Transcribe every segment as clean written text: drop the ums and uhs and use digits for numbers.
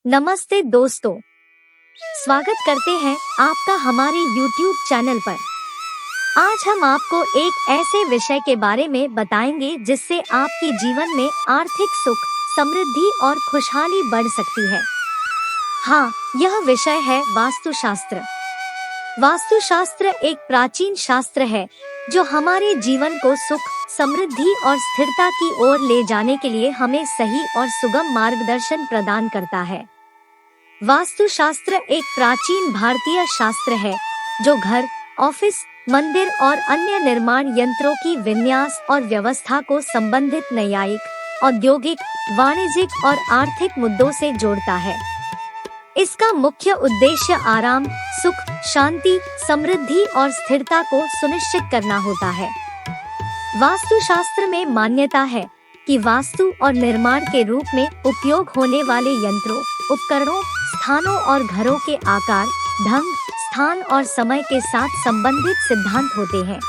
नमस्ते दोस्तों, स्वागत करते हैं आपका हमारे YouTube चैनल पर। आज हम आपको एक ऐसे विषय के बारे में बताएंगे जिससे आपके जीवन में आर्थिक सुख, समृद्धि और खुशहाली बढ़ सकती है। हाँ, यह विषय है वास्तुशास्त्र। वास्तुशास्त्र एक प्राचीन शास्त्र है जो हमारे जीवन को सुख, समृद्धि और स्थिरता की ओर ले जाने के लिए हमें सही और सुगम मार्गदर्शन प्रदान करता है। वास्तुशास्त्र एक प्राचीन भारतीय शास्त्र है जो घर, ऑफिस, मंदिर और अन्य निर्माण यंत्रों की विन्यास और व्यवस्था को संबंधित न्यायिक, औद्योगिक, वाणिज्यिक और आर्थिक मुद्दों से जोड़ता है। इसका मुख्य उद्देश्य आराम, सुख, शांति, समृद्धि और स्थिरता को सुनिश्चित करना होता है। वास्तुशास्त्र में मान्यता है कि वास्तु और निर्माण के रूप में उपयोग होने वाले यंत्रों, उपकरणों, स्थानों और घरों के आकार, ढंग, स्थान और समय के साथ संबंधित सिद्धांत होते हैं।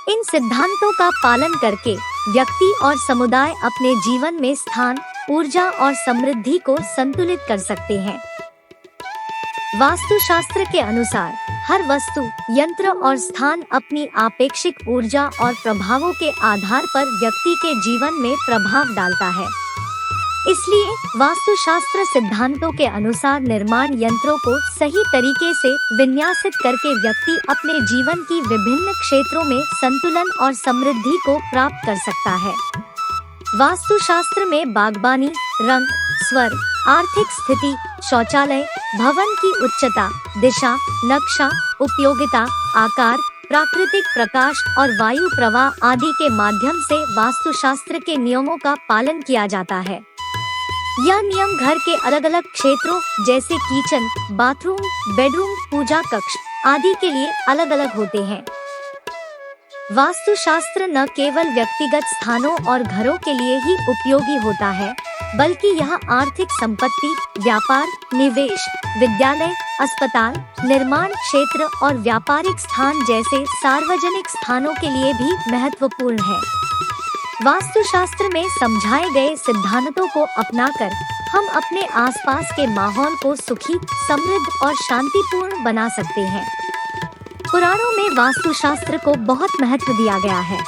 इन सिद्धांतों का पालन करके व्यक्ति और समुदाय अपने जीवन में स्थान, ऊर्जा और समृद्धि को संतुलित कर सकते हैं। वास्तुशास्त्र के अनुसार हर वस्तु, यंत्र और स्थान अपनी आपेक्षिक ऊर्जा और प्रभावों के आधार पर व्यक्ति के जीवन में प्रभाव डालता है। इसलिए वास्तुशास्त्र सिद्धांतों के अनुसार निर्माण यंत्रों को सही तरीके से विन्यासित करके व्यक्ति अपने जीवन की विभिन्न क्षेत्रों में संतुलन और समृद्धि को प्राप्त कर सकता है। वास्तुशास्त्र में बागबानी, रंग, स्वर, आर्थिक स्थिति, शौचालय, भवन की उच्चता, दिशा, नक्शा, उपयोगिता, आकार, प्राकृतिक प्रकाश और वायु प्रवाह आदि के माध्यम से वास्तुशास्त्र के नियमों का पालन किया जाता है। यह नियम घर के अलग अलग क्षेत्रों जैसे किचन, बाथरूम, बेडरूम, पूजा कक्ष आदि के लिए अलग अलग होते हैं। वास्तुशास्त्र न केवल व्यक्तिगत स्थानों और घरों के लिए ही उपयोगी होता है, बल्कि यह आर्थिक संपत्ति, व्यापार, निवेश, विद्यालय, अस्पताल, निर्माण क्षेत्र और व्यापारिक स्थान जैसे सार्वजनिक स्थानों के लिए भी महत्वपूर्ण है। वास्तुशास्त्र में समझाए गए सिद्धांतों को अपनाकर हम अपने आसपास के माहौल को सुखी, समृद्ध और शांतिपूर्ण बना सकते हैं। पुराणों में वास्तुशास्त्र को बहुत महत्व दिया गया है।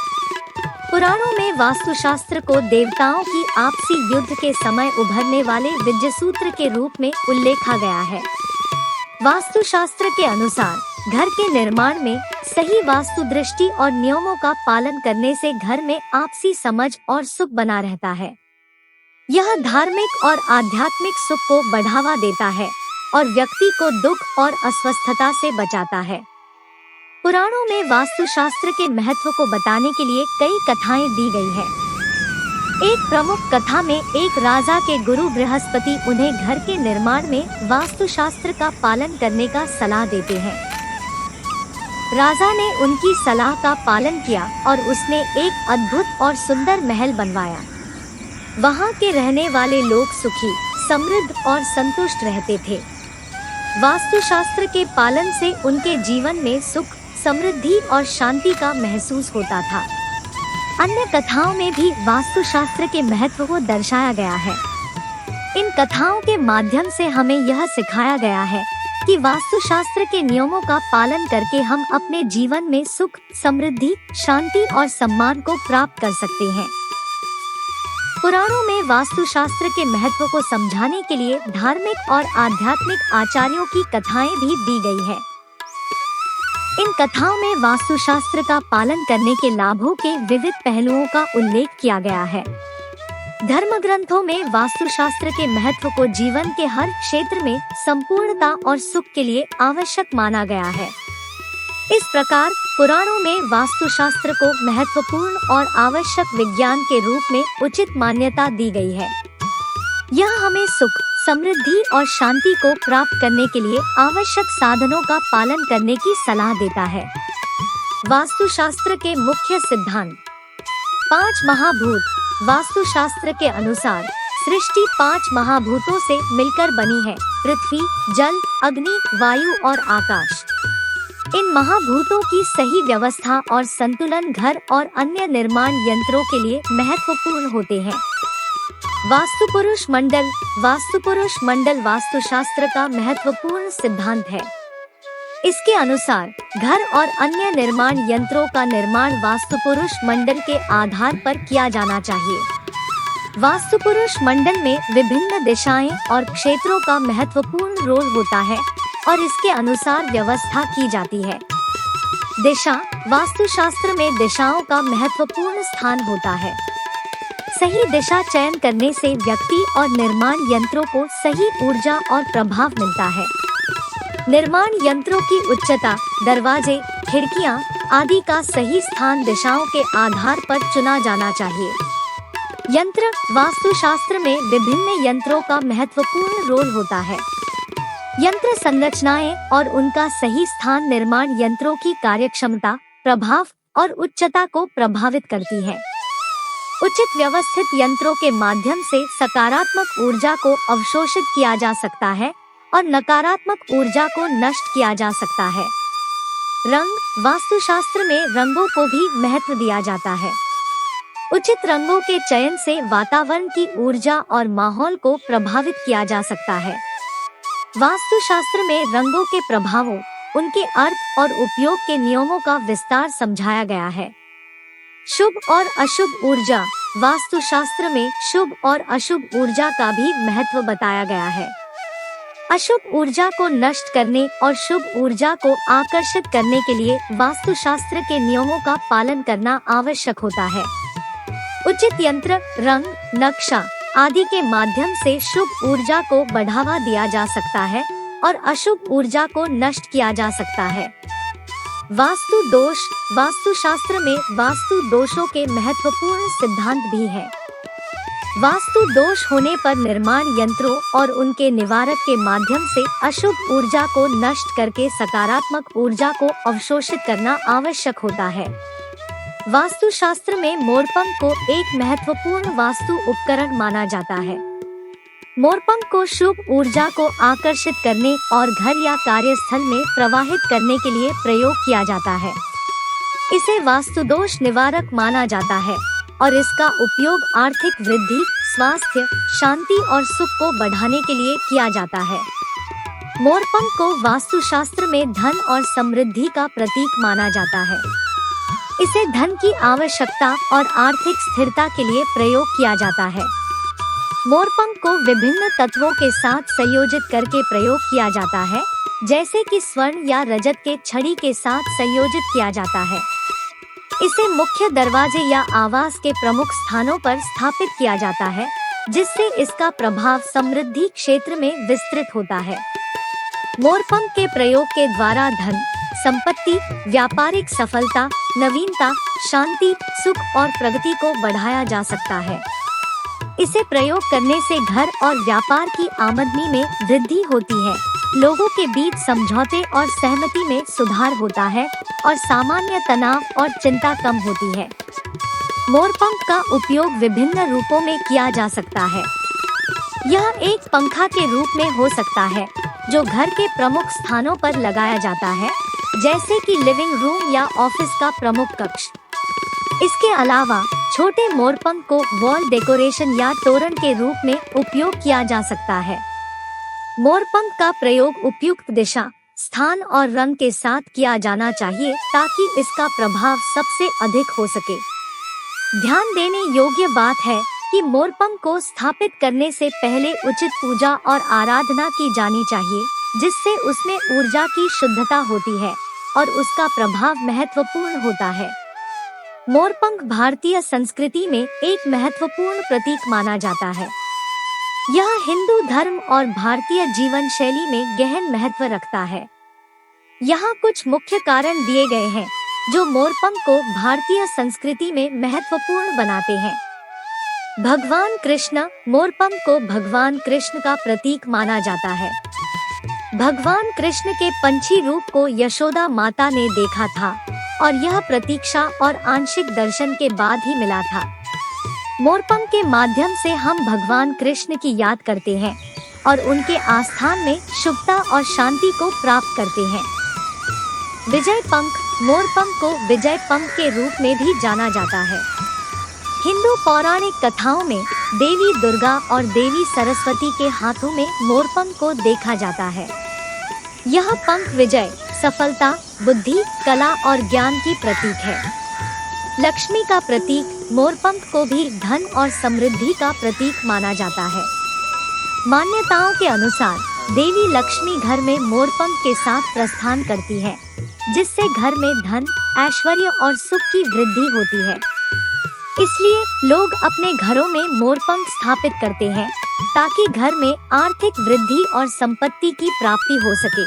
पुराणों में वास्तुशास्त्र को देवताओं की आपसी युद्ध के समय उभरने वाले विजयसूत्र के रूप में उल्लेखा गया है। वास्तुशास्त्र के अनुसार घर के निर्माण में सही वास्तु दृष्टि और नियमों का पालन करने से घर में आपसी समझ और सुख बना रहता है। यह धार्मिक और आध्यात्मिक सुख को बढ़ावा देता है और व्यक्ति को दुख और अस्वस्थता से बचाता है। पुराणों में वास्तुशास्त्र के महत्व को बताने के लिए कई कथाएं दी गई है। एक प्रमुख कथा में एक राजा के गुरु बृहस्पति उन्हें घर के निर्माण में वास्तुशास्त्र का पालन करने का सलाह देते हैं। राजा ने उनकी सलाह का पालन किया और उसने एक अद्भुत और सुंदर महल बनवाया। वहां के रहने वाले लोग सुखी, समृद्ध और संतुष्ट रहते थे। वास्तुशास्त्र के पालन से उनके जीवन में सुख, समृद्धि और शांति का महसूस होता था। अन्य कथाओं में भी वास्तुशास्त्र के महत्व को दर्शाया गया है। इन कथाओं के माध्यम से हमें यह सिखाया गया है कि वास्तुशास्त्र के नियमों का पालन करके हम अपने जीवन में सुख, समृद्धि, शांति और सम्मान को प्राप्त कर सकते हैं। पुराणों में वास्तुशास्त्र के महत्व को समझाने के लिए धार्मिक और आध्यात्मिक आचार्यों की कथाएं भी दी गई है। इन कथाओं में वास्तुशास्त्र का पालन करने के लाभों के विविध पहलुओं का उल्लेख किया गया है। धर्म ग्रंथों में वास्तुशास्त्र के महत्व को जीवन के हर क्षेत्र में संपूर्णता और सुख के लिए आवश्यक माना गया है। इस प्रकार पुराणों में वास्तुशास्त्र को महत्वपूर्ण और आवश्यक विज्ञान के रूप में उचित मान्यता दी गई है। यह हमें सुख, समृद्धि और शांति को प्राप्त करने के लिए आवश्यक साधनों का पालन करने की सलाह देता है। वास्तुशास्त्र के मुख्य सिद्धांत। 5 महाभूत। वास्तुशास्त्र के अनुसार सृष्टि 5 महाभूतों से मिलकर बनी है: पृथ्वी, जल, अग्नि, वायु और आकाश। इन महाभूतों की सही व्यवस्था और संतुलन घर और अन्य निर्माण यंत्रों के लिए महत्वपूर्ण होते हैं। वास्तुपुरुष मंडल। वास्तुपुरुष मंडल वास्तुशास्त्र का महत्वपूर्ण सिद्धांत है। इसके अनुसार घर और अन्य निर्माण यंत्रों का निर्माण वास्तुपुरुष मंडल के आधार पर किया जाना चाहिए। वास्तुपुरुष मंडल में विभिन्न दिशाएं और क्षेत्रों का महत्वपूर्ण रोल होता है और इसके अनुसार व्यवस्था की जाती है। दिशा। वास्तुशास्त्र में दिशाओं का महत्वपूर्ण स्थान होता है। सही दिशा चयन करने से व्यक्ति और निर्माण यंत्रों को सही ऊर्जा और प्रभाव मिलता है। निर्माण यंत्रों की उच्चता, दरवाजे, खिड़कियां आदि का सही स्थान दिशाओं के आधार पर चुना जाना चाहिए। यंत्र। वास्तुशास्त्र में विभिन्न यंत्रों का महत्वपूर्ण रोल होता है। यंत्र संरचनाएं और उनका सही स्थान निर्माण यंत्रों की कार्यक्षमता, प्रभाव और उच्चता को प्रभावित करती है। उचित व्यवस्थित यंत्रों के माध्यम से सकारात्मक ऊर्जा को अवशोषित किया जा सकता है और नकारात्मक ऊर्जा को नष्ट किया जा सकता है। रंग। वास्तुशास्त्र में रंगों को भी महत्व दिया जाता है। उचित रंगों के चयन से वातावरण की ऊर्जा और माहौल को प्रभावित किया जा सकता है। वास्तुशास्त्र में रंगों के प्रभावों, उनके अर्थ और उपयोग के नियमों का विस्तार समझाया गया है। शुभ और अशुभ ऊर्जा। वास्तुशास्त्र में शुभ और अशुभ ऊर्जा का भी महत्व बताया गया है। अशुभ ऊर्जा को नष्ट करने और शुभ ऊर्जा को आकर्षित करने के लिए वास्तुशास्त्र के नियमों का पालन करना आवश्यक होता है। उचित यंत्र, रंग, नक्शा आदि के माध्यम से शुभ ऊर्जा को बढ़ावा दिया जा सकता है और अशुभ ऊर्जा को नष्ट किया जा सकता है। वास्तु दोष। वास्तुशास्त्र में वास्तु दोषों के महत्वपूर्ण सिद्धांत भी हैं। वास्तु दोष होने पर निर्माण यंत्रों और उनके निवारक के माध्यम से अशुभ ऊर्जा को नष्ट करके सकारात्मक ऊर्जा को अवशोषित करना आवश्यक होता है। वास्तुशास्त्र में मोरपंख को एक महत्वपूर्ण वास्तु उपकरण माना जाता है। मोरपंख को शुभ ऊर्जा को आकर्षित करने और घर या कार्यस्थल में प्रवाहित करने के लिए प्रयोग किया जाता है। इसे वास्तु दोष निवारक माना जाता है और इसका उपयोग आर्थिक वृद्धि, स्वास्थ्य, शांति और सुख को बढ़ाने के लिए किया जाता है। मोरपंख को वास्तुशास्त्र में धन और समृद्धि का प्रतीक माना जाता है। इसे धन की आवश्यकता और आर्थिक स्थिरता के लिए प्रयोग किया जाता है। मोरपंख को विभिन्न तत्वों के साथ संयोजित करके प्रयोग किया जाता है, जैसे कि स्वर्ण या रजत के छड़ी के साथ संयोजित किया जाता है। इसे मुख्य दरवाजे या आवास के प्रमुख स्थानों पर स्थापित किया जाता है, जिससे इसका प्रभाव समृद्धि क्षेत्र में विस्तृत होता है। मोरपंख के प्रयोग के द्वारा धन, संपत्ति, व्यापारिक सफलता, नवीनता, शांति, सुख और प्रगति को बढ़ाया जा सकता है। इसे प्रयोग करने से घर और व्यापार की आमदनी में वृद्धि होती है, लोगों के बीच समझौते और सहमति में सुधार होता है और सामान्य तनाव और चिंता कम होती है। मोरपंख का उपयोग विभिन्न रूपों में किया जा सकता है। यह एक पंखा के रूप में हो सकता है, जो घर के प्रमुख स्थानों पर लगाया जाता है, जैसे कि लिविंग रूम या ऑफिस का प्रमुख कक्ष। इसके अलावा छोटे मोरपंख को वॉल डेकोरेशन या तोरण के रूप में उपयोग किया जा सकता है। मोरपंख का प्रयोग उपयुक्त दिशा, स्थान और रंग के साथ किया जाना चाहिए ताकि इसका प्रभाव सबसे अधिक हो सके। ध्यान देने योग्य बात है कि मोरपंख को स्थापित करने से पहले उचित पूजा और आराधना की जानी चाहिए, जिससे उसमें ऊर्जा की शुद्धता होती है और उसका प्रभाव महत्वपूर्ण होता है। मोरपंख भारतीय संस्कृति में एक महत्वपूर्ण प्रतीक माना जाता है। यह हिंदू धर्म और भारतीय जीवन शैली में गहन महत्व रखता है। यहाँ कुछ मुख्य कारण दिए गए हैं जो मोरपंख को भारतीय संस्कृति में महत्वपूर्ण बनाते हैं। भगवान कृष्ण। मोरपंख को भगवान कृष्ण का प्रतीक माना जाता है। भगवान कृष्ण के पंछी रूप को यशोदा माता ने देखा था और यह प्रतीक्षा और आंशिक दर्शन के बाद ही मिला था। मोरपंख के माध्यम से हम भगवान कृष्ण की याद करते हैं और उनके आस्थान में शुभता और शांति को प्राप्त करते हैं। विजय पंख। मोरपंख को विजय पंख के रूप में भी जाना जाता है। हिंदू पौराणिक कथाओं में देवी दुर्गा और देवी सरस्वती के हाथों में मोरपंख को देखा जाता है। यह पंख विजय, सफलता, बुद्धि, कला और ज्ञान की प्रतीक है। लक्ष्मी का प्रतीक मोरपंख को भी धन और समृद्धि का प्रतीक माना जाता है। मान्यताओं के अनुसार देवी लक्ष्मी घर में मोरपंख के साथ प्रस्थान करती है, जिससे घर में धन, ऐश्वर्य और सुख की वृद्धि होती है। इसलिए लोग अपने घरों में मोरपंख स्थापित करते हैं ताकि घर में आर्थिक वृद्धि और संपत्ति की प्राप्ति हो सके।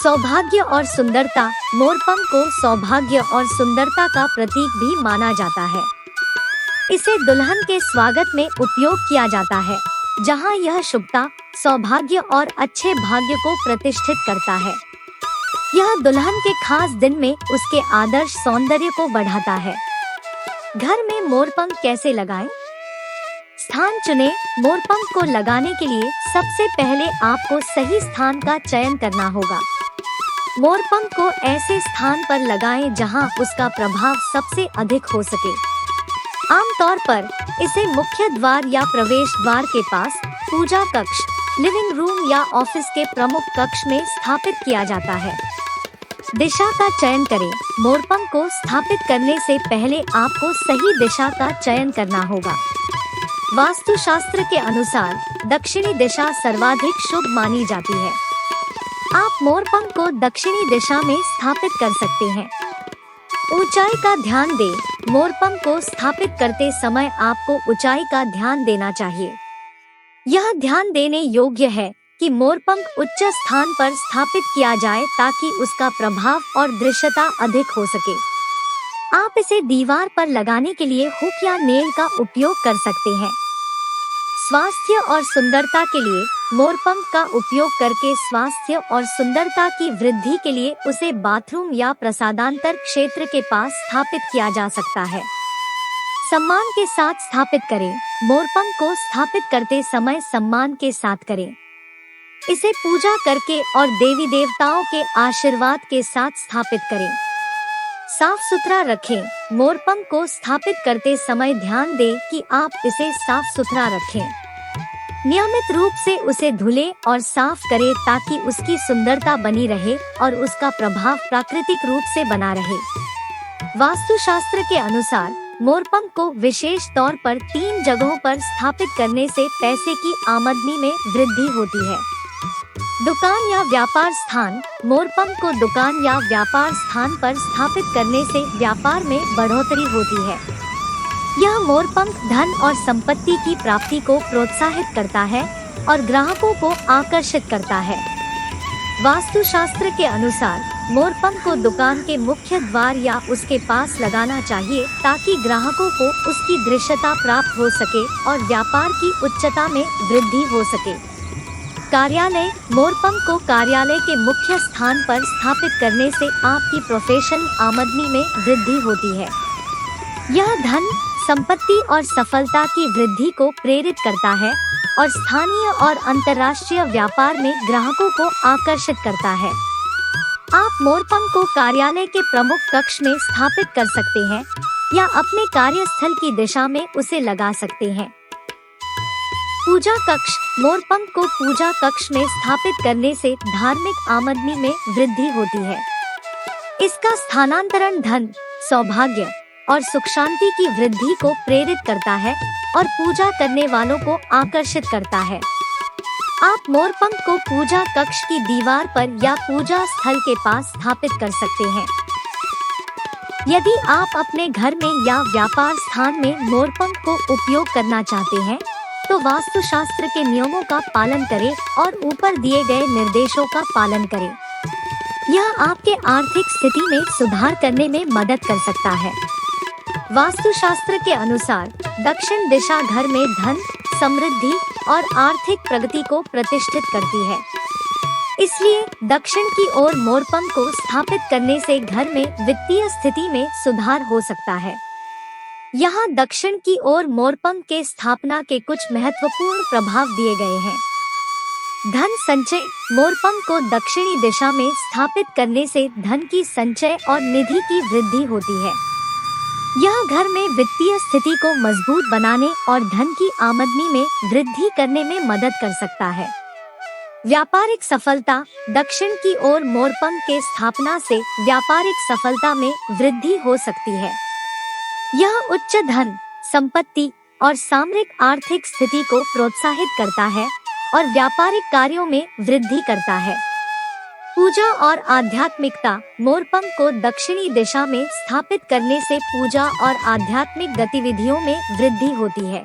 सौभाग्य और सुंदरता, मोरपंख को सौभाग्य और सुंदरता का प्रतीक भी माना जाता है। इसे दुल्हन के स्वागत में उपयोग किया जाता है, जहां यह शुभता, सौभाग्य और अच्छे भाग्य को प्रतिष्ठित करता है। यह दुल्हन के खास दिन में उसके आदर्श सौंदर्य को बढ़ाता है। घर में मोरपंख कैसे लगाएं? स्थान चुनें। मोरपंख को लगाने के लिए सबसे पहले आपको सही स्थान का चयन करना होगा। मोरपंख को ऐसे स्थान पर लगाएं जहां उसका प्रभाव सबसे अधिक हो सके। आमतौर पर इसे मुख्य द्वार या प्रवेश द्वार के पास, पूजा कक्ष, लिविंग रूम या ऑफिस के प्रमुख कक्ष में स्थापित किया जाता है। दिशा का चयन करें। मोरपंख को स्थापित करने से पहले आपको सही दिशा का चयन करना होगा। वास्तुशास्त्र के अनुसार दक्षिणी दिशा सर्वाधिक शुभ मानी जाती है। आप मोरपंख को दक्षिणी दिशा में स्थापित कर सकते हैं। ऊंचाई का ध्यान दें। मोरपंख को स्थापित करते समय आपको ऊंचाई का ध्यान देना चाहिए। यह ध्यान देने योग्य है कि मोरपंख उच्च स्थान पर स्थापित किया जाए ताकि उसका प्रभाव और दृश्यता अधिक हो सके। आप इसे दीवार पर लगाने के लिए हुक या नेल का उपयोग कर सकते हैं। स्वास्थ्य और सुंदरता के लिए मोरपंख का उपयोग करके स्वास्थ्य और सुंदरता की वृद्धि के लिए उसे बाथरूम या प्रसादांतर क्षेत्र के पास स्थापित किया जा सकता है। सम्मान के साथ स्थापित करें। मोरपंख को स्थापित करते समय सम्मान के साथ करें। इसे पूजा करके और देवी देवताओं के आशीर्वाद के साथ स्थापित करें। साफ सुथरा रखें। मोरपंख को स्थापित करते समय ध्यान दें कि आप इसे साफ सुथरा रखें। नियमित रूप से उसे धुलें और साफ करें ताकि उसकी सुंदरता बनी रहे और उसका प्रभाव प्राकृतिक रूप से बना रहे। वास्तुशास्त्र के अनुसार मोरपंख को विशेष तौर पर 3 जगहों पर स्थापित करने से पैसे की आमदनी में वृद्धि होती है। दुकान या व्यापार स्थान। मोरपंख को दुकान या व्यापार स्थान पर स्थापित करने से व्यापार में बढ़ोतरी होती है। यह मोरपंख धन और संपत्ति की प्राप्ति को प्रोत्साहित करता है और ग्राहकों को आकर्षित करता है। वास्तुशास्त्र के अनुसार मोरपंख को दुकान के मुख्य द्वार या उसके पास लगाना चाहिए ताकि ग्राहकों को उसकी दृश्यता प्राप्त हो सके और व्यापार की उच्चता में वृद्धि हो सके। कार्यालय। मोरपंख को कार्यालय के मुख्य स्थान पर स्थापित करने से आपकी प्रोफेशनल आमदनी में वृद्धि होती है। यह धन, संपत्ति और सफलता की वृद्धि को प्रेरित करता है और स्थानीय और अंतर्राष्ट्रीय व्यापार में ग्राहकों को आकर्षित करता है। आप मोरपंख को कार्यालय के प्रमुख कक्ष में स्थापित कर सकते हैं या अपने कार्यस्थल की दिशा में उसे लगा सकते हैं। पूजा कक्ष। मोरपंख को पूजा कक्ष में स्थापित करने से धार्मिक आमदनी में वृद्धि होती है। इसका स्थानांतरण धन, सौभाग्य और सुख शांति की वृद्धि को प्रेरित करता है और पूजा करने वालों को आकर्षित करता है। आप मोरपंख को पूजा कक्ष की दीवार पर या पूजा स्थल के पास स्थापित कर सकते हैं। यदि आप अपने घर में या व्यापार स्थान में मोरपंख को उपयोग करना चाहते हैं, तो वास्तुशास्त्र के नियमों का पालन करें और ऊपर दिए गए निर्देशों का पालन करें। यह आपके आर्थिक स्थिति में सुधार करने में मदद कर सकता है। वास्तुशास्त्र के अनुसार दक्षिण दिशा घर में धन, समृद्धि और आर्थिक प्रगति को प्रतिष्ठित करती है। इसलिए दक्षिण की ओर मोरपंख को स्थापित करने से घर में वित्तीय स्थिति में सुधार हो सकता है। यहाँ दक्षिण की ओर मोरपंख के स्थापना के कुछ महत्वपूर्ण प्रभाव दिए गए हैं। धन संचय। मोरपंख को दक्षिणी दिशा में स्थापित करने से धन की संचय और निधि की वृद्धि होती है। यह घर में वित्तीय स्थिति को मजबूत बनाने और धन की आमदनी में वृद्धि करने में मदद कर सकता है। व्यापारिक सफलता। दक्षिण की ओर मोरपंख के स्थापना से व्यापारिक सफलता में वृद्धि हो सकती है। यह उच्च धन, संपत्ति और सामरिक आर्थिक स्थिति को प्रोत्साहित करता है और व्यापारिक कार्यों में वृद्धि करता है। पूजा और आध्यात्मिकता। मोरपंख को दक्षिणी दिशा में स्थापित करने से पूजा और आध्यात्मिक गतिविधियों में वृद्धि होती है।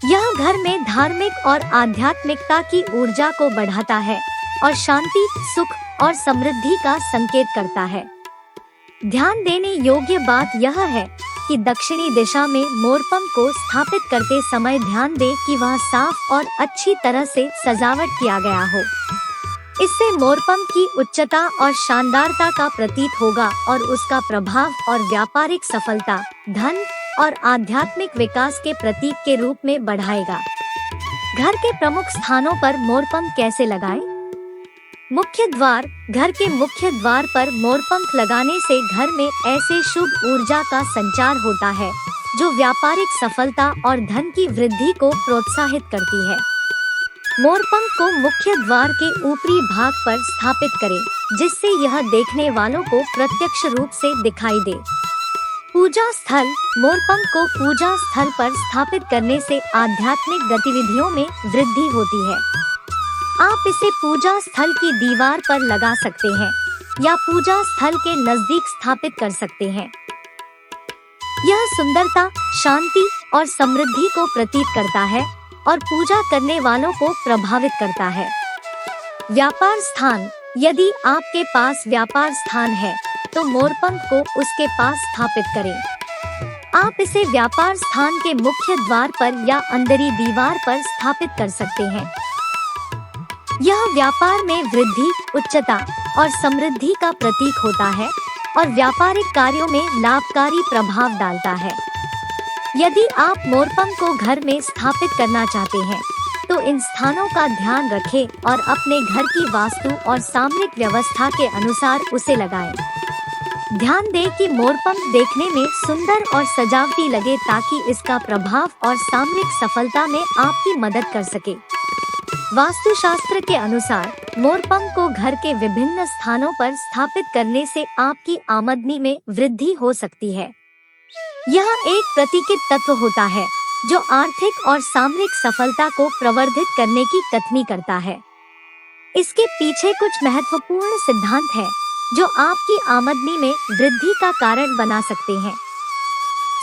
यह घर में धार्मिक और आध्यात्मिकता की ऊर्जा को बढ़ाता है और शांति, सुख और समृद्धि का संकेत करता है। ध्यान देने योग्य बात यह है कि दक्षिणी दिशा में मोरपंख को स्थापित करते समय ध्यान दें कि वह साफ और अच्छी तरह से सजावट किया गया हो। इससे मोरपंख की उच्चता और शानदारता का प्रतीक होगा और उसका प्रभाव और व्यापारिक सफलता, धन और आध्यात्मिक विकास के प्रतीक के रूप में बढ़ाएगा। घर के प्रमुख स्थानों पर मोरपंख कैसे लगाएं? मुख्य द्वार। घर के मुख्य द्वार पर मोरपंख लगाने से घर में ऐसे शुभ ऊर्जा का संचार होता है जो व्यापारिक सफलता और धन की वृद्धि को प्रोत्साहित करती है। मोरपंख को मुख्य द्वार के ऊपरी भाग पर स्थापित करें, जिससे यह देखने वालों को प्रत्यक्ष रूप से दिखाई दे। पूजा स्थल। मोरपंख को पूजा स्थल पर स्थापित करने से आध्यात्मिक गतिविधियों में वृद्धि होती है। आप इसे पूजा स्थल की दीवार पर लगा सकते हैं या पूजा स्थल के नजदीक स्थापित कर सकते हैं। यह सुंदरता, शांति और समृद्धि को प्रतीक करता है और पूजा करने वालों को प्रभावित करता है। व्यापार स्थान। यदि आपके पास व्यापार स्थान है तो मोरपंख को उसके पास स्थापित करें। आप इसे व्यापार स्थान के मुख्य द्वार पर या अंदरी दीवार पर स्थापित कर सकते हैं। यह व्यापार में वृद्धि, उच्चता और समृद्धि का प्रतीक होता है और व्यापारिक कार्यों में लाभकारी प्रभाव डालता है। यदि आप मोरपंख को घर में स्थापित करना चाहते हैं तो इन स्थानों का ध्यान रखें और अपने घर की वास्तु और सामरिक व्यवस्था के अनुसार उसे लगाएं। ध्यान दें कि मोरपंख देखने में सुंदर और सजावटी लगे ताकि इसका प्रभाव और सामरिक सफलता में आपकी मदद कर सके। वास्तुशास्त्र के अनुसार मोरपंख को घर के विभिन्न स्थानों पर स्थापित करने से आपकी आमदनी में वृद्धि हो सकती है। यह एक प्रतीकित तत्व होता है जो आर्थिक और सामरिक सफलता को प्रवर्धित करने की कथनी करता है। इसके पीछे कुछ महत्वपूर्ण सिद्धांत हैं जो आपकी आमदनी में वृद्धि का कारण बना सकते हैं।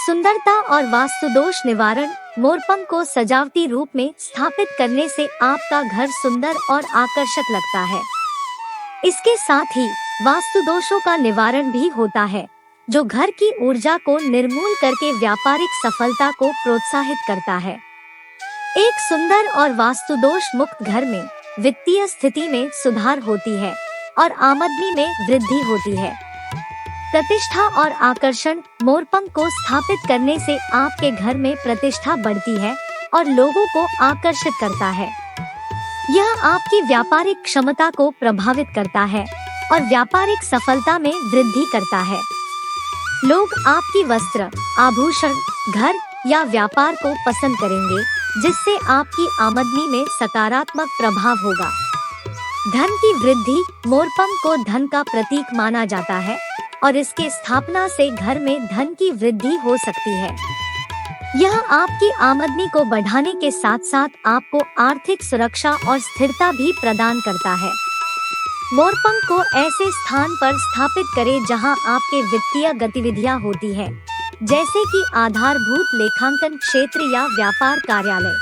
सुंदरता और वास्तु दोष निवारण। मोरपंख को सजावटी रूप में स्थापित करने से आपका घर सुंदर और आकर्षक लगता है। इसके साथ ही वास्तु दोषों का निवारण भी होता है जो घर की ऊर्जा को निर्मूल करके व्यापारिक सफलता को प्रोत्साहित करता है। एक सुंदर और वास्तु दोष मुक्त घर में वित्तीय स्थिति में सुधार होती है और आमदनी में वृद्धि होती है। प्रतिष्ठा और आकर्षण। मोरपंख को स्थापित करने से आपके घर में प्रतिष्ठा बढ़ती है और लोगों को आकर्षित करता है। यह आपकी व्यापारिक क्षमता को प्रभावित करता है और व्यापारिक सफलता में वृद्धि करता है। लोग आपकी वस्त्र, आभूषण, घर या व्यापार को पसंद करेंगे, जिससे आपकी आमदनी में सकारात्मक प्रभाव होगा। धन की वृद्धि। मोरपंख को धन का प्रतीक माना जाता है और इसके स्थापना से घर में धन की वृद्धि हो सकती है। यह आपकी आमदनी को बढ़ाने के साथ साथ आपको आर्थिक सुरक्षा और स्थिरता भी प्रदान करता है। मोरपंख को ऐसे स्थान पर स्थापित करें जहां आपके वित्तीय गतिविधियां होती हैं, जैसे कि आधारभूत लेखांकन क्षेत्र या व्यापार कार्यालय।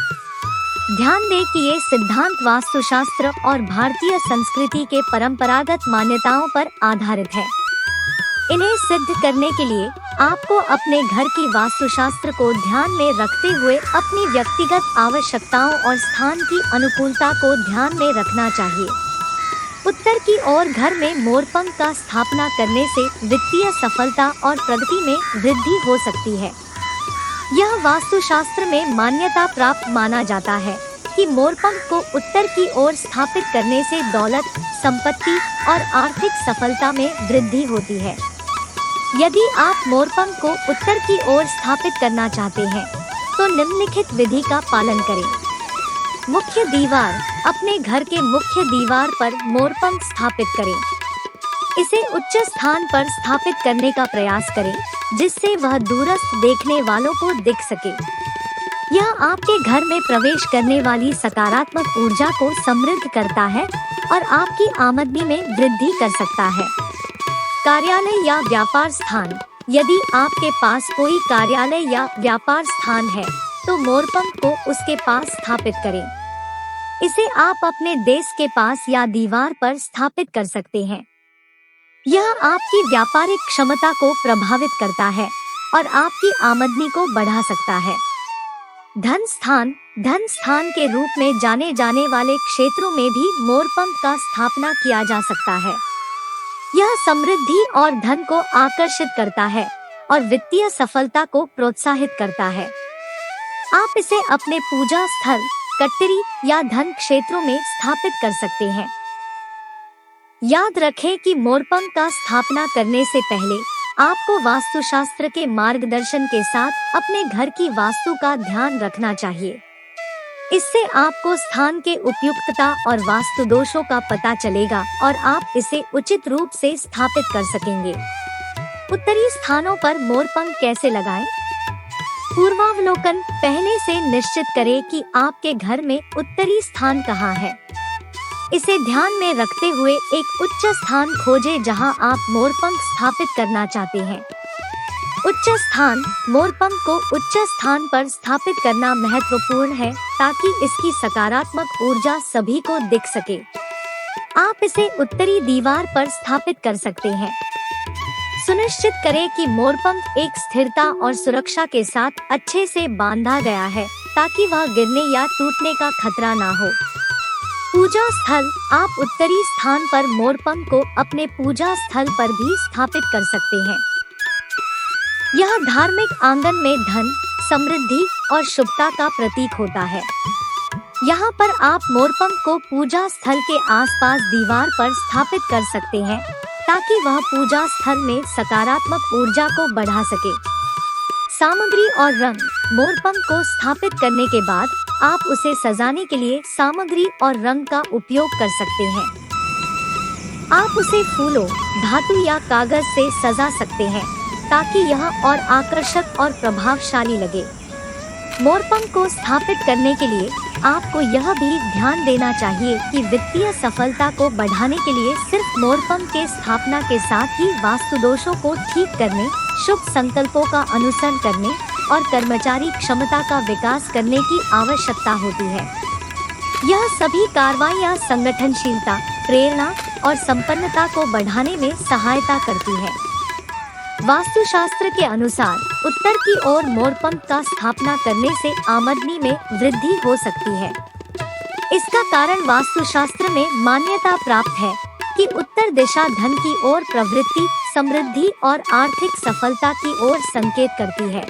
ध्यान दें कि ये सिद्धांत वास्तुशास्त्र और भारतीय संस्कृति के परंपरागत मान्यताओं पर आधारित है। इन्हें सिद्ध करने के लिए आपको अपने घर की वास्तुशास्त्र को ध्यान में रखते हुए अपनी व्यक्तिगत आवश्यकताओं और स्थान की अनुकूलता को ध्यान में रखना चाहिए। उत्तर की ओर घर में मोरपंख का स्थापना करने से वित्तीय सफलता और प्रगति में वृद्धि हो सकती है। यह वास्तुशास्त्र में मान्यता प्राप्त माना जाता है कि मोरपंख को उत्तर की ओर स्थापित करने से दौलत, संपत्ति और आर्थिक सफलता में वृद्धि होती है। यदि आप मोरपंख को उत्तर की ओर स्थापित करना चाहते हैं, तो निम्नलिखित विधि का पालन करें। मुख्य दीवार, अपने घर के मुख्य दीवार पर मोरपंख स्थापित करें। इसे उच्च स्थान पर स्थापित करने का प्रयास करें, जिससे वह दूरस्थ देखने वालों को दिख सके। यह आपके घर में प्रवेश करने वाली सकारात्मक ऊर्जा को समृद्ध करता है और आपकी आमदनी में वृद्धि कर सकता है। कार्यालय या व्यापार स्थान, यदि आपके पास कोई कार्यालय या व्यापार स्थान है, तो मोरपंख को उसके पास स्थापित करें। इसे आप अपने डेस्क के पास या दीवार पर स्थापित कर सकते हैं। यह आपकी व्यापारिक क्षमता को प्रभावित करता है और आपकी आमदनी को बढ़ा सकता है। धन स्थान के रूप में जाने जाने वाले क्षेत्रों में भी मोरपंख का स्थापना किया जा सकता है। यह समृद्धि और धन को आकर्षित करता है और वित्तीय सफलता को प्रोत्साहित करता है। आप इसे अपने पूजा स्थल, कट्टरी या धन क्षेत्रों में स्थापित कर सकते हैं। याद रखें कि मोरपंख का स्थापना करने से पहले आपको वास्तुशास्त्र के मार्गदर्शन के साथ अपने घर की वास्तु का ध्यान रखना चाहिए। इससे आपको स्थान के उपयुक्तता और वास्तु दोषों का पता चलेगा और आप इसे उचित रूप से स्थापित कर सकेंगे। उत्तरी स्थानों पर मोरपंख कैसे लगाएं? पूर्वावलोकन, पहले से निश्चित करें कि आपके घर में उत्तरी स्थान कहाँ है। इसे ध्यान में रखते हुए एक उच्च स्थान खोजें जहां आप मोरपंख स्थापित करना चाहते हैं। उच्च स्थान, मोरपंख को उच्च स्थान पर स्थापित करना महत्वपूर्ण है ताकि इसकी सकारात्मक ऊर्जा सभी को दिख सके। आप इसे उत्तरी दीवार पर स्थापित कर सकते हैं। सुनिश्चित करें कि मोरपंख एक स्थिरता और सुरक्षा के साथ अच्छे से बांधा गया है ताकि वह गिरने या टूटने का खतरा ना हो। पूजा स्थल, आप उत्तरी स्थान पर मोरपंख को अपने पूजा स्थल पर भी स्थापित कर सकते हैं। यह धार्मिक आंगन में धन, समृद्धि और शुभता का प्रतीक होता है। यहाँ पर आप मोरपंख को पूजा स्थल के आसपास दीवार पर स्थापित कर सकते हैं ताकि वह पूजा स्थल में सकारात्मक ऊर्जा को बढ़ा सके। सामग्री और रंग, मोरपंख को स्थापित करने के बाद आप उसे सजाने के लिए सामग्री और रंग का उपयोग कर सकते हैं। आप उसे फूलों, धातु या कागज से सजा सकते हैं ताकि यह और आकर्षक और प्रभावशाली लगे। मोरपंख को स्थापित करने के लिए आपको यह भी ध्यान देना चाहिए कि वित्तीय सफलता को बढ़ाने के लिए सिर्फ मोरपंख के स्थापना के साथ ही वास्तु दोषों को ठीक करने, शुभ संकल्पों का अनुसरण करने और कर्मचारी क्षमता का विकास करने की आवश्यकता होती है। यह सभी कार्रवाइयाँ संगठनशीलता, प्रेरणा और संपन्नता को बढ़ाने में सहायता करती है। वास्तुशास्त्र के अनुसार उत्तर की ओर मोरपंख का स्थापना करने से आमदनी में वृद्धि हो सकती है। इसका कारण वास्तुशास्त्र में मान्यता प्राप्त है कि उत्तर दिशा धन की ओर प्रवृत्ति, समृद्धि और आर्थिक सफलता की ओर संकेत करती है।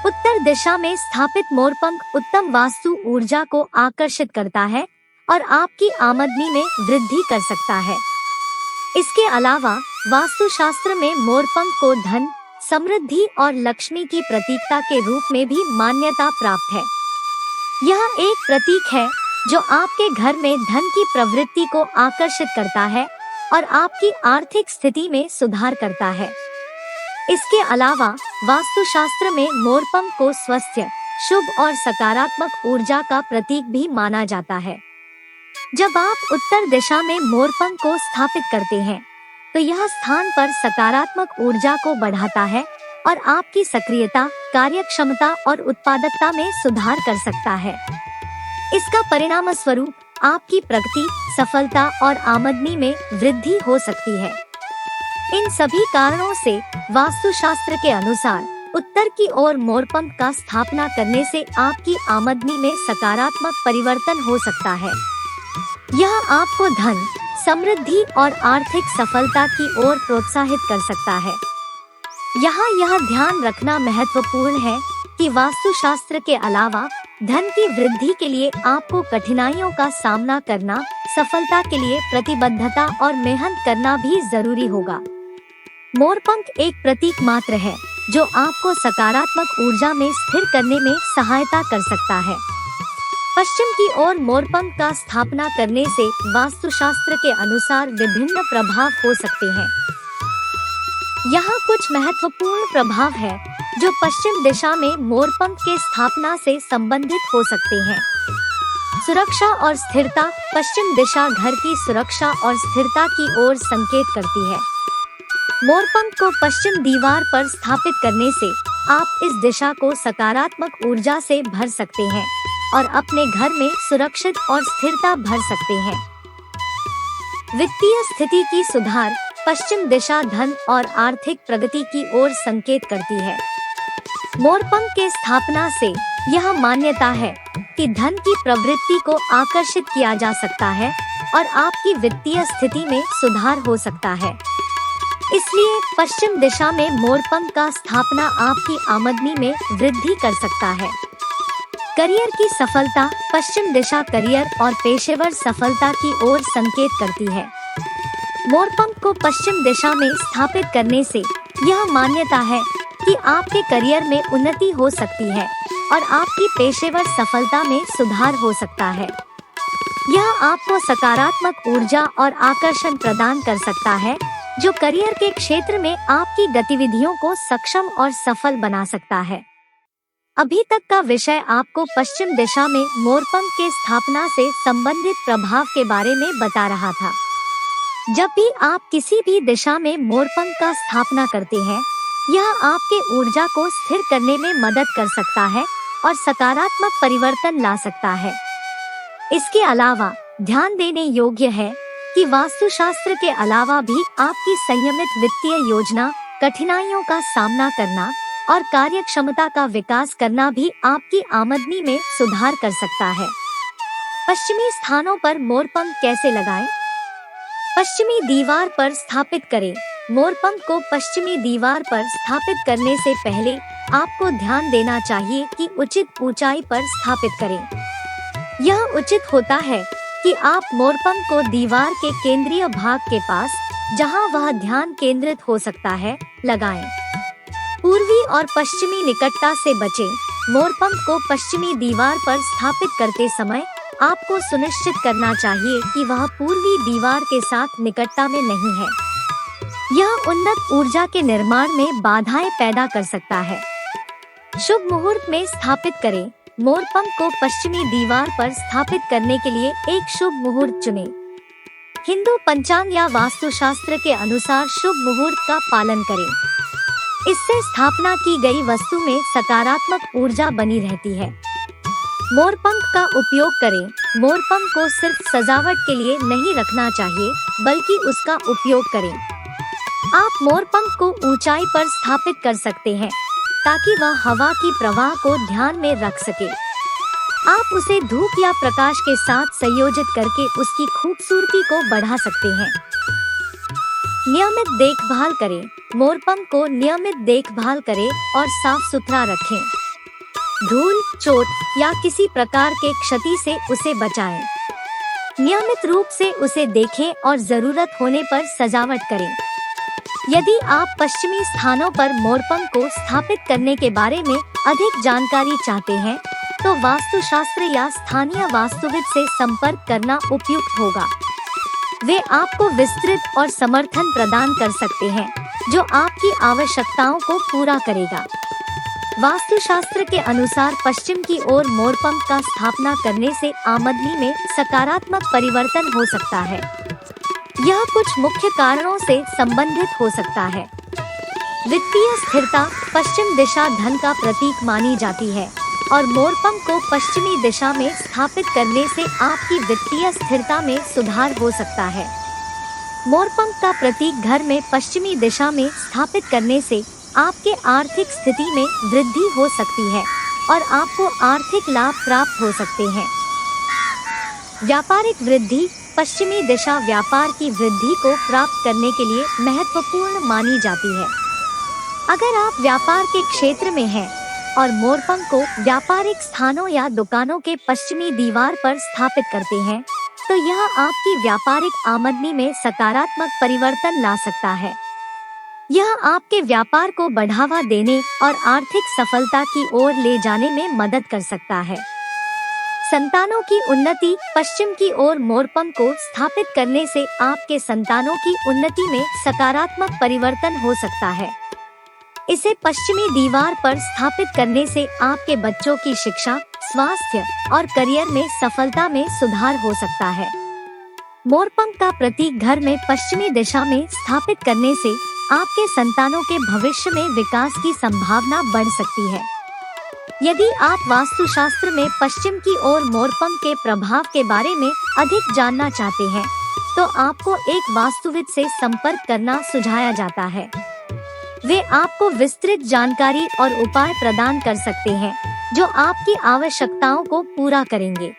उत्तर दिशा में स्थापित मोरपंख उत्तम वास्तु ऊर्जा को आकर्षित करता है और आपकी आमदनी में वृद्धि कर सकता है। इसके अलावा वास्तुशास्त्र में मोरपंख को धन, समृद्धि और लक्ष्मी की प्रतीकता के रूप में भी मान्यता प्राप्त है। यह एक प्रतीक है जो आपके घर में धन की प्रवृत्ति को आकर्षित करता है और आपकी आर्थिक स्थिति में सुधार करता है। इसके अलावा वास्तुशास्त्र में मोरपंख को स्वास्थ्य, शुभ और सकारात्मक ऊर्जा का प्रतीक भी माना जाता है। जब आप उत्तर दिशा में मोरपंख को स्थापित करते हैं, तो यह स्थान पर सकारात्मक ऊर्जा को बढ़ाता है और आपकी सक्रियता, कार्यक्षमता और उत्पादकता में सुधार कर सकता है। इसका परिणाम स्वरूप आपकी प्रगति, सफलता और आमदनी में वृद्धि हो सकती है। इन सभी कारणों से वास्तुशास्त्र के अनुसार उत्तर की ओर मोरपंख का स्थापना करने से आपकी आमदनी में सकारात्मक परिवर्तन हो सकता है। यह आपको धन, समृद्धि और आर्थिक सफलता की ओर प्रोत्साहित कर सकता है। यहाँ यह ध्यान रखना महत्वपूर्ण है कि वास्तुशास्त्र के अलावा धन की वृद्धि के लिए आपको कठिनाइयों का सामना करना, सफलता के लिए प्रतिबद्धता और मेहनत करना भी जरूरी होगा। मोरपंख एक प्रतीक मात्र है जो आपको सकारात्मक ऊर्जा में स्थिर करने में सहायता कर सकता है। पश्चिम की ओर मोरपंख का स्थापना करने से वास्तुशास्त्र के अनुसार विभिन्न प्रभाव हो सकते हैं। यहाँ कुछ महत्वपूर्ण प्रभाव है जो पश्चिम दिशा में मोरपंख के स्थापना से संबंधित हो सकते हैं। सुरक्षा और स्थिरता। पश्चिम दिशा घर की सुरक्षा और स्थिरता की ओर संकेत करती है। मोरपंख को पश्चिम दीवार पर स्थापित करने से आप इस दिशा को सकारात्मक ऊर्जा से भर सकते हैं और अपने घर में सुरक्षित और स्थिरता भर सकते हैं। वित्तीय स्थिति की सुधार। पश्चिम दिशा धन और आर्थिक प्रगति की ओर संकेत करती है। मोरपंख के स्थापना से यह मान्यता है कि धन की प्रवृत्ति को आकर्षित किया जा सकता है और आपकी वित्तीय स्थिति में सुधार हो सकता है। इसलिए पश्चिम दिशा में मोरपंख का स्थापना आपकी आमदनी में वृद्धि कर सकता है। करियर की सफलता। पश्चिम दिशा करियर और पेशेवर सफलता की ओर संकेत करती है। मोरपंख को पश्चिम दिशा में स्थापित करने से यह मान्यता है कि आपके करियर में उन्नति हो सकती है और आपकी पेशेवर सफलता में सुधार हो सकता है। यह आपको सकारात्मक ऊर्जा और आकर्षण प्रदान कर सकता है जो करियर के क्षेत्र में आपकी गतिविधियों को सक्षम और सफल बना सकता है। अभी तक का विषय आपको पश्चिम दिशा में मोरपंख के स्थापना से संबंधित प्रभाव के बारे में बता रहा था। जब भी आप किसी भी दिशा में मोरपंख का स्थापना करते हैं, यह आपके ऊर्जा को स्थिर करने में मदद कर सकता है और सकारात्मक परिवर्तन ला सकता है। इसके अलावा ध्यान देने योग्य है कि वास्तुशास्त्र के अलावा भी आपकी संयमित वित्तीय योजना, कठिनाइयों का सामना करना और कार्य क्षमता का विकास करना भी आपकी आमदनी में सुधार कर सकता है। पश्चिमी स्थानों पर मोरपंख कैसे लगाएं? पश्चिमी दीवार पर स्थापित करें। मोरपंख को पश्चिमी दीवार पर स्थापित करने से पहले आपको ध्यान देना चाहिए कि उचित ऊंचाई पर स्थापित करें। यह उचित होता है कि आप मोरपंख को दीवार के केंद्रीय भाग के पास, जहां वह ध्यान केंद्रित हो सकता है, लगाएं। पूर्वी और पश्चिमी निकटता से बचें। मोरपंख को पश्चिमी दीवार पर स्थापित करते समय आपको सुनिश्चित करना चाहिए कि वह पूर्वी दीवार के साथ निकटता में नहीं है। यह उन्नत ऊर्जा के निर्माण में बाधाएं पैदा कर सकता है। शुभ मुहूर्त में स्थापित करें। मोरपंख को पश्चिमी दीवार पर स्थापित करने के लिए एक शुभ मुहूर्त चुनें। हिंदू पंचांग या वास्तुशास्त्र के अनुसार शुभ मुहूर्त का पालन करें। इससे स्थापना की गई वस्तु में सकारात्मक ऊर्जा बनी रहती है। मोरपंख का उपयोग करें। मोरपंख को सिर्फ सजावट के लिए नहीं रखना चाहिए, बल्कि उसका उपयोग करें। आप मोरपंख को ऊंचाई पर स्थापित कर सकते हैं ताकि वह हवा की प्रवाह को ध्यान में रख सके। आप उसे धूप या प्रकाश के साथ संयोजित करके उसकी खूबसूरती को बढ़ा सकते हैं। नियमित देखभाल करें। मोरपंख को नियमित देखभाल करें और साफ सुथरा रखें। धूल, चोट या किसी प्रकार के क्षति से उसे बचाएं। नियमित रूप से उसे देखें और जरूरत होने पर सजावट करें। यदि आप पश्चिमी स्थानों पर मोरपंख को स्थापित करने के बारे में अधिक जानकारी चाहते हैं, तो वास्तुशास्त्र या स्थानीय वास्तुविद से संपर्क करना उपयुक्त होगा। वे आपको विस्तृत और समर्थन प्रदान कर सकते हैं जो आपकी आवश्यकताओं को पूरा करेगा। वास्तुशास्त्र के अनुसार पश्चिम की ओर मोरपंख का स्थापना करने से आमदनी में सकारात्मक परिवर्तन हो सकता है। यह कुछ मुख्य कारणों से संबंधित हो सकता है। वित्तीय स्थिरता। पश्चिम दिशा धन का प्रतीक मानी जाती है और मोरपंख को पश्चिमी दिशा में स्थापित करने से आपकी वित्तीय स्थिरता में सुधार हो सकता है। मोरपंख का प्रतीक घर में पश्चिमी दिशा में स्थापित करने से आपके आर्थिक स्थिति में वृद्धि हो सकती है और आपको आर्थिक लाभ प्राप्त हो सकते हैं। व्यापारिक वृद्धि। पश्चिमी दिशा व्यापार की वृद्धि को प्राप्त करने के लिए महत्वपूर्ण मानी जाती है। अगर आप व्यापार के क्षेत्र में हैं और मोरपंख को व्यापारिक स्थानों या दुकानों के पश्चिमी दीवार पर स्थापित करते हैं, तो यह आपकी व्यापारिक आमदनी में सकारात्मक परिवर्तन ला सकता है। यह आपके व्यापार को बढ़ावा देने और आर्थिक सफलता की ओर ले जाने में मदद कर सकता है। संतानों की उन्नति। पश्चिम की ओर मोरपंख को स्थापित करने से आपके संतानों की उन्नति में सकारात्मक परिवर्तन हो सकता है। इसे पश्चिमी दीवार पर स्थापित करने से आपके बच्चों की शिक्षा, स्वास्थ्य और करियर में सफलता में सुधार हो सकता है। मोरपंख का प्रतीक घर में पश्चिमी दिशा में स्थापित करने से आपके संतानों के भविष्य में विकास की संभावना बढ़ सकती है। यदि आप वास्तुशास्त्र में पश्चिम की ओर मोरपंख के प्रभाव के बारे में अधिक जानना चाहते हैं, तो आपको एक वास्तुविद से संपर्क करना सुझाया जाता है। वे आपको विस्तृत जानकारी और उपाय प्रदान कर सकते हैं जो आपकी आवश्यकताओं को पूरा करेंगे।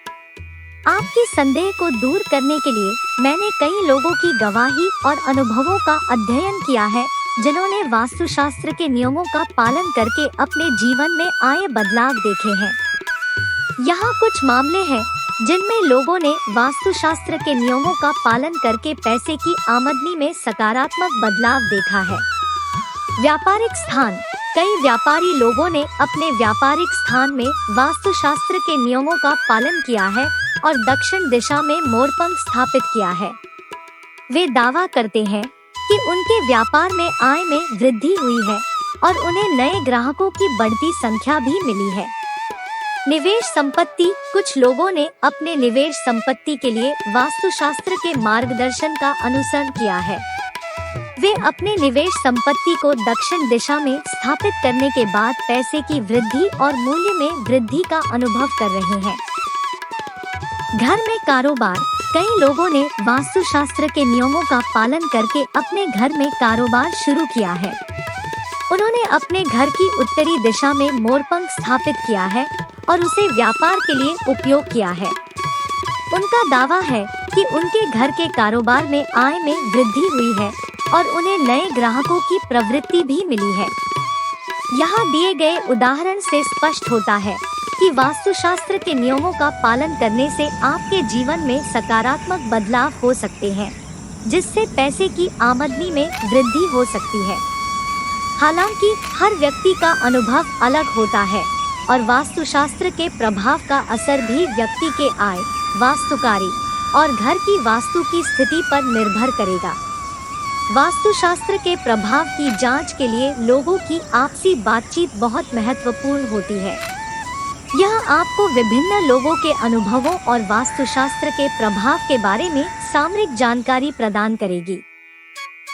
आपके संदेह को दूर करने के लिए मैंने कई लोगों की गवाही और अनुभवों का अध्ययन किया है जिन्होंने वास्तुशास्त्र के नियमों का पालन करके अपने जीवन में आए बदलाव देखे हैं। यहाँ कुछ मामले हैं जिनमें लोगों ने वास्तुशास्त्र के नियमों का पालन करके पैसे की आमदनी में सकारात्मक बदलाव देखा है। व्यापारिक स्थान। कई व्यापारी लोगों ने अपने व्यापारिक स्थान में वास्तुशास्त्र के नियमों का पालन किया है और दक्षिण दिशा में मोरपंख स्थापित किया है। वे दावा करते हैं कि उनके व्यापार में आय में वृद्धि हुई है और उन्हें नए ग्राहकों की बढ़ती संख्या भी मिली है। निवेश संपत्ति। कुछ लोगों ने अपने निवेश संपत्ति के लिए वास्तुशास्त्र के मार्गदर्शन का अनुसरण किया है। वे अपने निवेश संपत्ति को दक्षिण दिशा में स्थापित करने के बाद पैसे की वृद्धि और मूल्य में वृद्धि का अनुभव कर रहे हैं। घर में कारोबार। कई लोगों ने वास्तुशास्त्र के नियमों का पालन करके अपने घर में कारोबार शुरू किया है। उन्होंने अपने घर की उत्तरी दिशा में मोरपंख स्थापित किया है और उसे व्यापार के लिए उपयोग किया है। उनका दावा है कि उनके घर के कारोबार में आय में वृद्धि हुई है और उन्हें नए ग्राहकों की प्रवृत्ति भी मिली है। यहाँ दिए गए उदाहरण से स्पष्ट होता है कि वास्तुशास्त्र के नियमों का पालन करने से आपके जीवन में सकारात्मक बदलाव हो सकते हैं, जिससे पैसे की आमदनी में वृद्धि हो सकती है। हालांकि हर व्यक्ति का अनुभव अलग होता है और वास्तुशास्त्र के प्रभाव का असर भी व्यक्ति के आय, वास्तुकारी और घर की वास्तु की स्थिति पर निर्भर करेगा। वास्तुशास्त्र के प्रभाव की जांच के लिए लोगों की आपसी बातचीत बहुत महत्वपूर्ण होती है। यह आपको विभिन्न लोगों के अनुभवों और वास्तुशास्त्र के प्रभाव के बारे में सामरिक जानकारी प्रदान करेगी।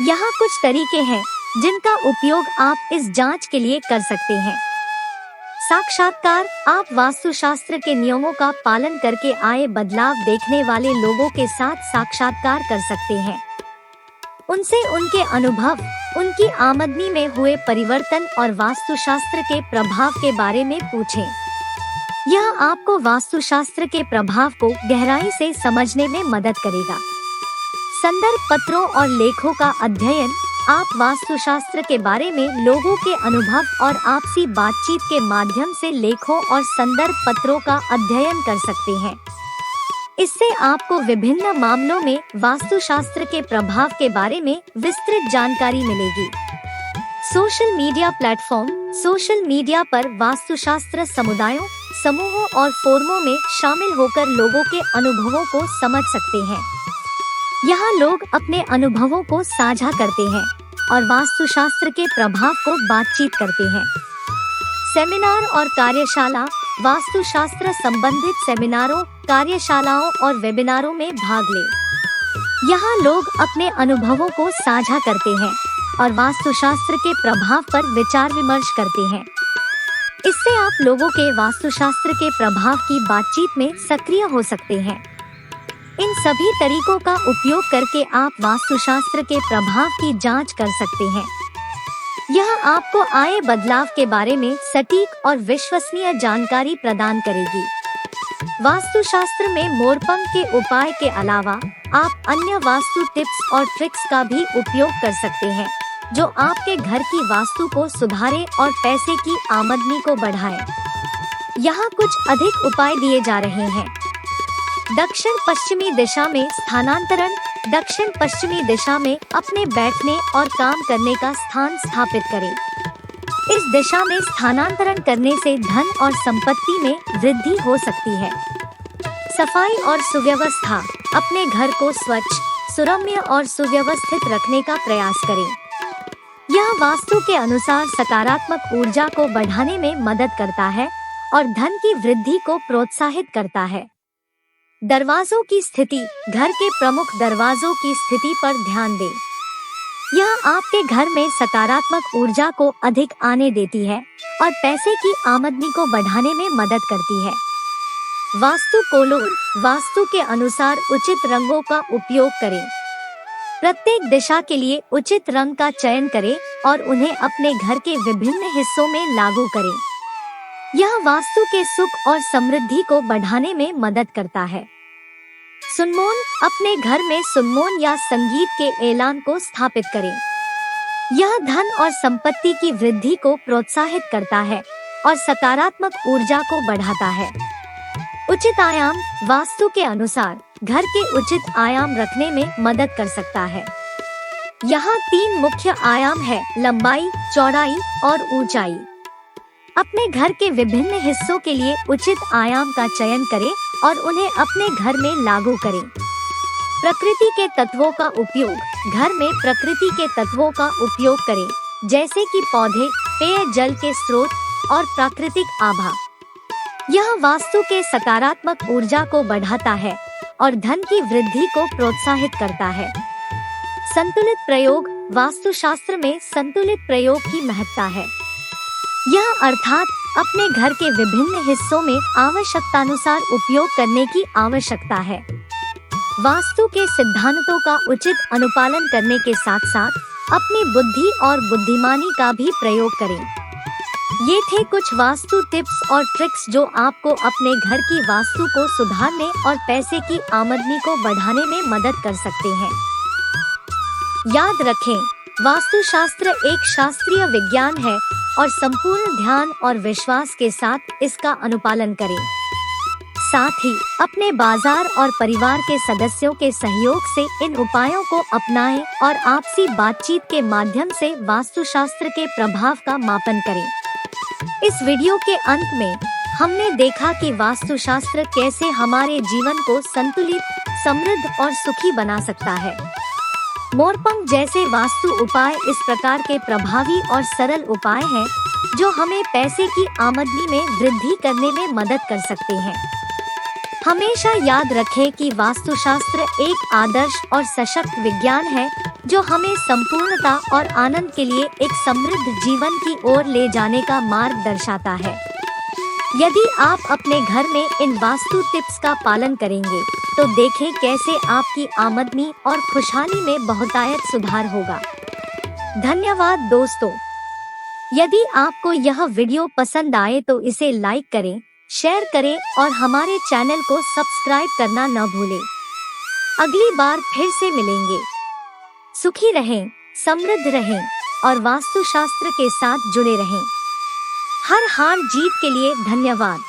यहाँ कुछ तरीके हैं जिनका उपयोग आप इस जांच के लिए कर सकते हैं। साक्षात्कार। आप वास्तुशास्त्र के नियमों का पालन करके आए बदलाव देखने वाले लोगों के साथ साक्षात्कार कर सकते हैं। उनसे उनके अनुभव, उनकी आमदनी में हुए परिवर्तन और वास्तुशास्त्र के प्रभाव के बारे में पूछें। यह आपको वास्तुशास्त्र के प्रभाव को गहराई से समझने में मदद करेगा। संदर्भ पत्रों और लेखों का अध्ययन। आप वास्तुशास्त्र के बारे में लोगों के अनुभव और आपसी बातचीत के माध्यम से लेखों और संदर्भ पत्रों का अध्ययन कर सकते हैं। इससे आपको विभिन्न मामलों में वास्तुशास्त्र के प्रभाव के बारे में विस्तृत जानकारी मिलेगी। Social media platform. Social media पर वास्तुशास्त्र समुदायों, समूहों और फोरमों में शामिल होकर लोगों के अनुभवों को समझ सकते हैं। यहाँ लोग अपने अनुभवों को साझा करते हैं और वास्तुशास्त्र के प्रभाव को बातचीत करते हैं। सेमिनार और कार्यशाला। वास्तुशास्त्र संबंधित सेमिनारों, कार्यशालाओं और वेबिनारों में भाग लें। यहाँ लोग अपने अनुभवों को साझा करते हैं और वास्तुशास्त्र के प्रभाव पर विचार विमर्श करते हैं। इससे आप लोगों के वास्तुशास्त्र के प्रभाव की बातचीत में सक्रिय हो सकते हैं। इन सभी तरीकों का उपयोग करके आप वास्तुशास्त्र के प्रभाव की जांच कर सकते हैं। यह आपको आए बदलाव के बारे में सटीक और विश्वसनीय जानकारी प्रदान करेगी। वास्तुशास्त्र में मोरपंख के उपाय के अलावा आप अन्य वास्तु टिप्स और ट्रिक्स का भी उपयोग कर सकते हैं जो आपके घर की वास्तु को सुधारे और पैसे की आमदनी को बढ़ाए। यहाँ कुछ अधिक उपाय दिए जा रहे हैं। दक्षिण पश्चिमी दिशा में स्थानांतरण। दक्षिण पश्चिमी दिशा में अपने बैठने और काम करने का स्थान स्थापित करें। इस दिशा में स्थानांतरण करने से धन और संपत्ति में वृद्धि हो सकती है। सफाई और सुव्यवस्था, अपने घर को स्वच्छ, सुरम्य और सुव्यवस्थित रखने का प्रयास करें। यह वास्तु के अनुसार सकारात्मक ऊर्जा को बढ़ाने में मदद करता है और धन की वृद्धि को प्रोत्साहित करता है। दरवाजों की स्थिति, घर के प्रमुख दरवाजों की स्थिति पर ध्यान दें। यह आपके घर में सकारात्मक ऊर्जा को अधिक आने देती है और पैसे की आमदनी को बढ़ाने में मदद करती है। वास्तु कोलोर, वास्तु के अनुसार उचित रंगों का उपयोग करें। प्रत्येक दिशा के लिए उचित रंग का चयन करें और उन्हें अपने घर के विभिन्न हिस्सों में लागू करें। यह वास्तु के सुख और समृद्धि को बढ़ाने में मदद करता है। सुनमोन, अपने घर में सुनमोन या संगीत के ऐलान को स्थापित करें। यह धन और संपत्ति की वृद्धि को प्रोत्साहित करता है और सकारात्मक ऊर्जा को बढ़ाता है। उचित आयाम, वास्तु के अनुसार घर के उचित आयाम रखने में मदद कर सकता है। यहाँ 3 मुख्य आयाम है: लंबाई, चौड़ाई और ऊंचाई। अपने घर के विभिन्न हिस्सों के लिए उचित आयाम का चयन करें और उन्हें अपने घर में लागू करें। प्रकृति के तत्वों का उपयोग, घर में प्रकृति के तत्वों का उपयोग करें, जैसे कि पौधे, पेयजल के स्रोत और प्राकृतिक आभा। यह वास्तु के सकारात्मक ऊर्जा को बढ़ाता है और धन की वृद्धि को प्रोत्साहित करता है। संतुलित प्रयोग, वास्तुशास्त्र में संतुलित प्रयोग की महत्ता है। यह अर्थात अपने घर के विभिन्न हिस्सों में आवश्यकतानुसार उपयोग करने की आवश्यकता है। वास्तु के सिद्धांतों का उचित अनुपालन करने के साथ साथ अपनी बुद्धि और बुद्धिमानी का भी प्रयोग करें। ये थे कुछ वास्तु टिप्स और ट्रिक्स जो आपको अपने घर की वास्तु को सुधारने और पैसे की आमदनी को बढ़ाने में मदद कर सकते हैं। याद रखें, वास्तुशास्त्र एक शास्त्रीय विज्ञान है और संपूर्ण ध्यान और विश्वास के साथ इसका अनुपालन करें। साथ ही अपने बाजार और परिवार के सदस्यों के सहयोग से इन उपायों को अपनाएं और आपसी बातचीत के माध्यम से वास्तुशास्त्र के प्रभाव का मापन करें। इस वीडियो के अंत में हमने देखा कि वास्तुशास्त्र कैसे हमारे जीवन को संतुलित, समृद्ध और सुखी बना सकता है। मोरपंख जैसे वास्तु उपाय इस प्रकार के प्रभावी और सरल उपाय हैं जो हमें पैसे की आमदनी में वृद्धि करने में मदद कर सकते हैं। हमेशा याद रखें कि वास्तुशास्त्र एक आदर्श और सशक्त विज्ञान है जो हमें संपूर्णता और आनंद के लिए एक समृद्ध जीवन की ओर ले जाने का मार्ग दर्शाता है। यदि आप अपने घर में इन वास्तु टिप्स का पालन करेंगे तो देखें कैसे आपकी आमदनी और खुशहाली में बहुतायत सुधार होगा। धन्यवाद दोस्तों। यदि आपको यह वीडियो पसंद आए तो इसे लाइक करें, शेयर करें और हमारे चैनल को सब्सक्राइब करना न भूलें। अगली बार फिर से मिलेंगे। सुखी रहें, समृद्ध रहें और वास्तुशास्त्र के साथ जुड़े रहें। हर हार जीत के लिए धन्यवाद।